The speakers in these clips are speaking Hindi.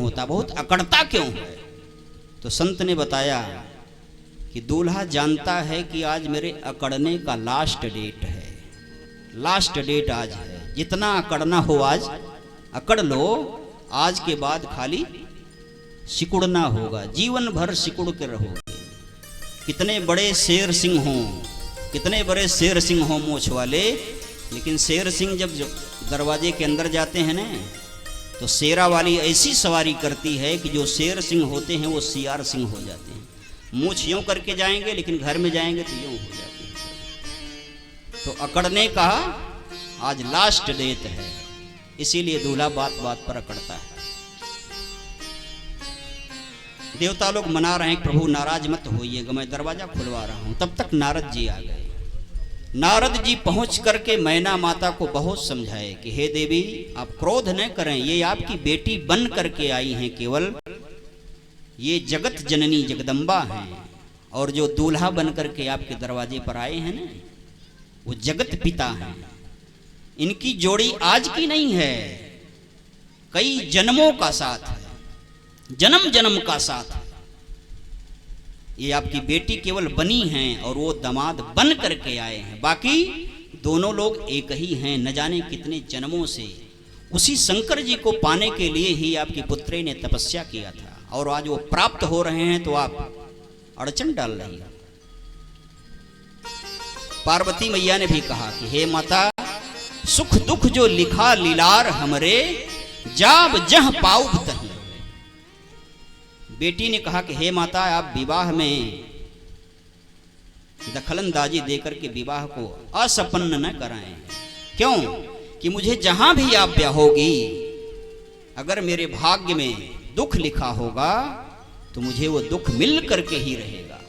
होता, बहुत अकड़ता क्यों है? तो संत ने बताया कि दूल्हा जानता है कि आज मेरे अकड़ने का लास्ट डेट है, लास्ट डेट आज है, जितना अकड़ना हो आज अकड़ लो, आज के बाद खाली सिकुड़ना होगा, जीवन भर सिकुड़ के रहोगे। कितने बड़े शेर सिंह हों, कितने बड़े शेर सिंह हों मूंछ वाले, लेकिन शेर सिंह जब दरवाजे के अंदर जाते हैं ना, तो शेरा वाली ऐसी सवारी करती है कि जो शेर सिंह होते हैं वो सियार सिंह हो जाते हैं। मूंछ यूं करके जाएंगे लेकिन घर में जाएंगे तो यूं हो जाते हैं। तो अकड़ने का आज लास्ट डेट है, इसीलिए दूल्हा बात बात पर अकड़ता है। देवता लोग मना रहे हैं, प्रभु नाराज मत होइएगा, मैं दरवाजा खुलवा रहा हूं। तब तक नारद जी आ गए। नारद जी पहुंच करके मैना माता को बहुत समझाए कि हे देवी, आप क्रोध न करें, ये आपकी बेटी बन करके आई हैं, केवल ये जगत जननी जगदम्बा हैं, और जो दूल्हा बन करके आपके दरवाजे पर आए हैं ना, वो जगत पिता हैं। इनकी जोड़ी आज की नहीं है, कई जन्मों का साथ है, जन्म जन्म का साथ है। ये आपकी बेटी केवल बनी हैं और वो दामाद बन करके आए हैं, बाकी दोनों लोग एक ही हैं, न जाने कितने जन्मों से। उसी शंकर जी को पाने के लिए ही आपकी पुत्री ने तपस्या किया था, और आज वो प्राप्त हो रहे हैं तो आप अड़चन डाल रही हैं। पार्वती मैया ने भी कहा कि हे माता, सुख दुख जो लिखा लीलार हमरे, जाब जह पाऊ तही। बेटी ने कहा कि हे माता, आप विवाह में दखलंदाजी देकर के विवाह को असंपन्न न कराएं। क्यों? कि मुझे जहां भी आप ब्याहोगी, अगर मेरे भाग्य में दुख लिखा होगा तो मुझे वो दुख मिल करके ही रहेगा।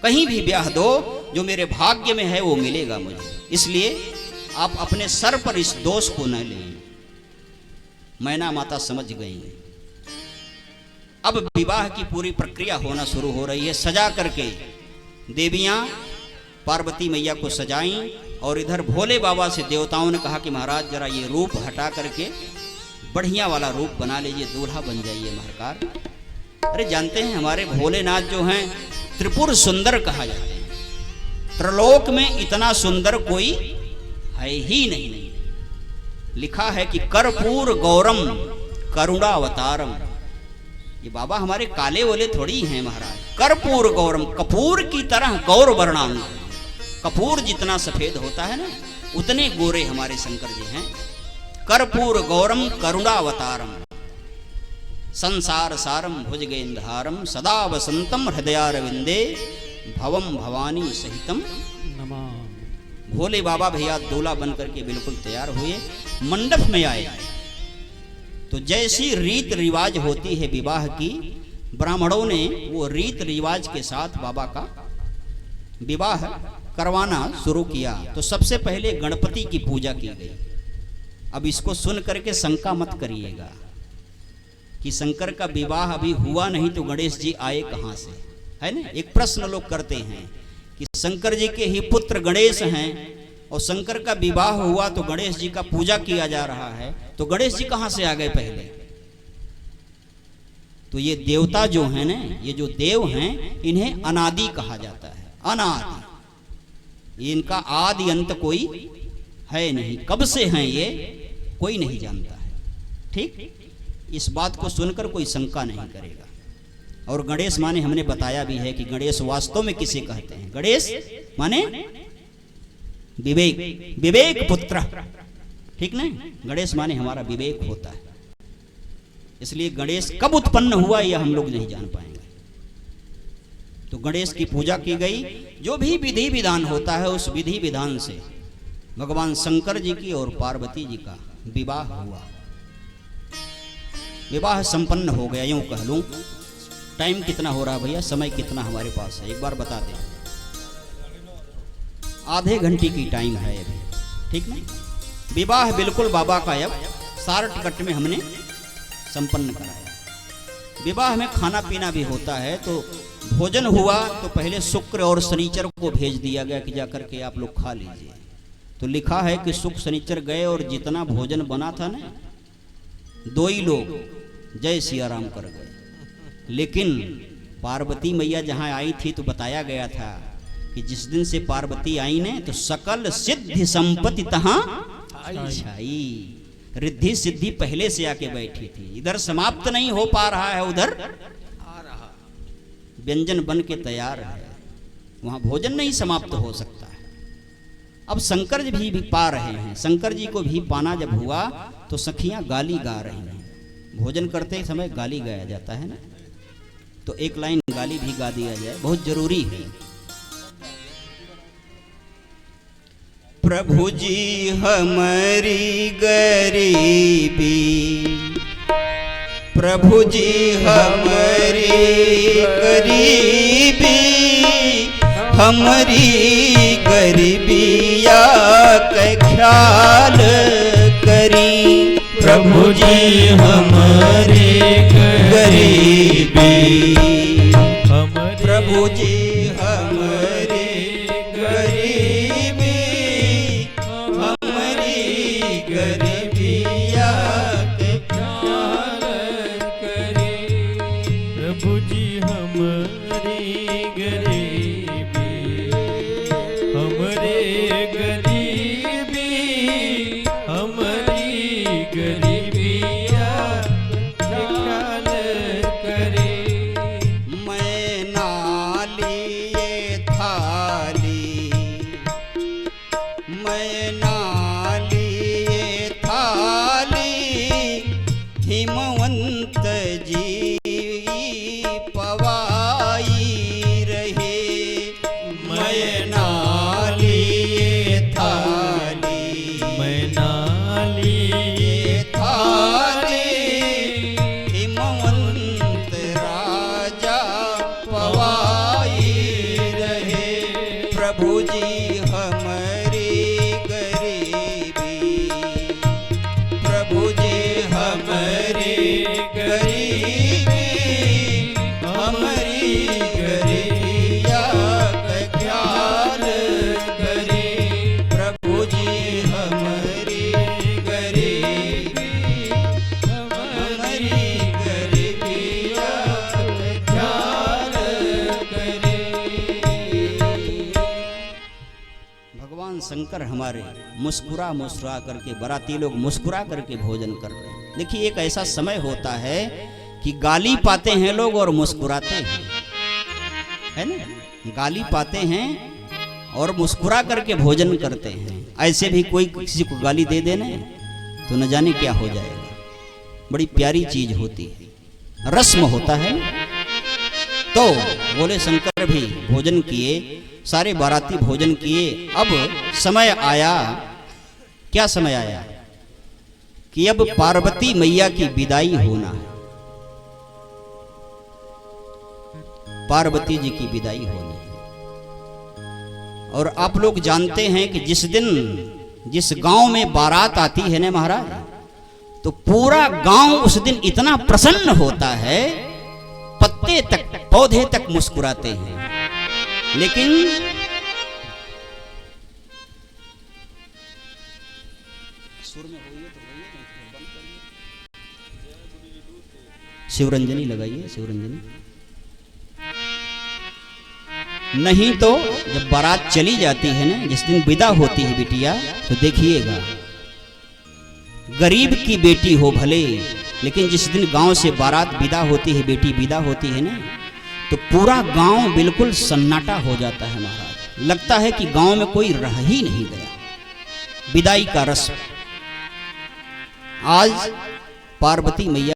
कहीं भी ब्याह दो, जो मेरे भाग्य में है वो मिलेगा मुझे। इसलिए आप अपने सर पर इस दोष को न लें। मैना माता समझ गई। अब विवाह की पूरी प्रक्रिया होना शुरू हो रही है। सजा करके देवियां पार्वती मैया को सजाईं, और इधर भोले बाबा से देवताओं ने कहा कि महाराज जरा ये रूप हटा करके बढ़िया वाला रूप बना लीजिए, दूल्हा बन जाइए महाराज। अरे जानते हैं हमारे भोलेनाथ जो हैं त्रिपुर सुंदर कहा जाते हैं, त्रिलोक में इतना सुंदर कोई है ही नहीं। लिखा है कि कर्पूर गौरम करुणावतारम। ये बाबा हमारे काले वोले थोड़ी हैं महाराज। कर्पूर गौरम, कपूर की तरह गौर वर्णांग। कपूर जितना सफेद होता है ना, उतने गोरे हमारे शंकर जी हैं। कर्पूर गौरम करुणावतारम, संसार सारम भुजगेंद्रहारम, सदा वसंतम हृदयारविंदे, भवम भवानी सहितम नमामि। भोले बाबा भैया दूल्हा बन करके बिल्कुल तैयार हुए, मंडप में आए। तो जैसी रीत रिवाज होती है विवाह की, ब्राह्मणों ने वो रीत रिवाज के साथ बाबा का विवाह करवाना शुरू किया। तो सबसे पहले गणपति की पूजा की गई। अब इसको सुन करके शंका मत करिएगा कि शंकर का विवाह अभी हुआ नहीं तो गणेश जी आए कहां से, है ना। एक प्रश्न लोग करते हैं कि शंकर जी के ही पुत्र गणेश हैं, और शंकर का विवाह हुआ तो गणेश जी का पूजा किया जा रहा है, तो गणेश जी कहां से आ गए पहले। तो ये देवता जो हैं ना, ये जो देव हैं, इन्हें अनादि कहा जाता है। अनादि, इनका आदि अंत कोई है नहीं। कब से हैं ये कोई नहीं जानता है। ठीक, इस बात को सुनकर कोई शंका नहीं करेगा। और गणेश माने हमने बताया भी है कि गणेश वास्तव में किसे कहते हैं। गणेश माने विवेक, विवेक पुत्र, ठीक ना। गणेश माने हमारा विवेक होता है। इसलिए गणेश कब उत्पन्न हुआ यह हम लोग नहीं जान पाएंगे। तो गणेश की पूजा की गई। जो भी विधि विधान होता है उस विधि विधान से भगवान शंकर जी की और पार्वती जी का विवाह हुआ। विवाह संपन्न हो गया, यूं कह लूं। टाइम कितना हो रहा भैया, समय कितना हमारे पास है एक बार बता दें। आधे घंटे की टाइम है अभी, ठीक ना। विवाह बिल्कुल बाबा का अब शॉर्टकट में हमने संपन्न कराया। विवाह में खाना पीना भी होता है। तो भोजन हुआ तो पहले शुक्र और शनिचर को भेज दिया गया कि जाकर के आप लोग खा लीजिए। तो लिखा है कि शुक्र शनिचर गए और जितना भोजन बना था ना, 2 ही लोग जय सिया राम कर गए। लेकिन पार्वती मैया जहां आई थी तो बताया गया था कि जिस दिन से पार्वती आई ने तो सकल सिद्धि संपत्ति तहां छाई। रिद्धि सिद्धि पहले से आके बैठी थी। इधर समाप्त नहीं हो पा रहा है, उधर आ रहा, व्यंजन बन के तैयार है, वहां भोजन नहीं समाप्त हो सकता है। अब शंकर जी भी पा रहे हैं। शंकर जी को भी पाना जब हुआ तो सखियां गाली गा रही हैं। भोजन करते समय गाली गाया जाता है ना, तो एक लाइन गाली भी गा दिया जाए, बहुत जरूरी है। प्रभु जी हमारी गरीबी, प्रभु जी हमारी गरीबी, हमारी गरीबिया का ख्याल करी। प्रभु जी हमारी गरीबी, प्रभु जी हमारी गरीबी, हमारी गरीबिया के ख्याल करे। प्रभु जी हमारी गरीबी, हमारे गरीबी, हमारी गरीबिया के ख्याल करे। मैं नाली ये थाली, मैं नाली ये थाली, हिमवंत जी पवाई रहे। मैं नाली ये थाली, मैं नाली ये थाली, हिमवंत राजा पवाई रहे। प्रभु जी हमारी गरीबी, प्रभु जी हमारी गरीबी, हमारी गरीबिया का ख्याल करे। प्रभु जी हमारी गरीबी, हमारी गरीबिया का ख्याल करे। भगवान शंकर हमारे मुस्कुरा मुस्कुरा करके, बाराती लोग मुस्कुरा करके भोजन कर रहे हैं। देखिए एक ऐसा समय होता है कि गाली पाते हैं लोग और मुस्कुराते हैं, है ना। गाली पाते हैं और मुस्कुरा करके भोजन करते हैं। ऐसे भी कोई किसी को गाली दे देना तो न जाने क्या हो जाएगा। बड़ी प्यारी चीज होती है, रस्म होता है। तो बोले शंकर भी भोजन किए, सारे बाराती भोजन किए। अब समय आया, क्या समय आया कि अब पार्वती मैया की विदाई होना है। पार्वती जी की विदाई होनी है। और आप लोग जानते हैं कि जिस दिन जिस गांव में बारात आती है ना महाराज, तो पूरा गांव उस दिन इतना प्रसन्न होता है, पत्ते तक पौधे तक मुस्कुराते हैं। लेकिन सुर में होइए तो होइए, नहीं तो बंद करिए। शिवरंजनी लगाइए, शिवरंजनी। नहीं तो जब बारात चली जाती है ना, जिस दिन विदा होती है बिटिया, तो देखिएगा गरीब की बेटी हो भले, लेकिन जिस दिन गांव से बारात विदा होती है, बेटी विदा होती है ना, तो पूरा गांव बिल्कुल सन्नाटा हो जाता है महाराज। लगता है कि गांव में कोई रह ही नहीं गया। विदाई का रस्म आज पार्वती मैया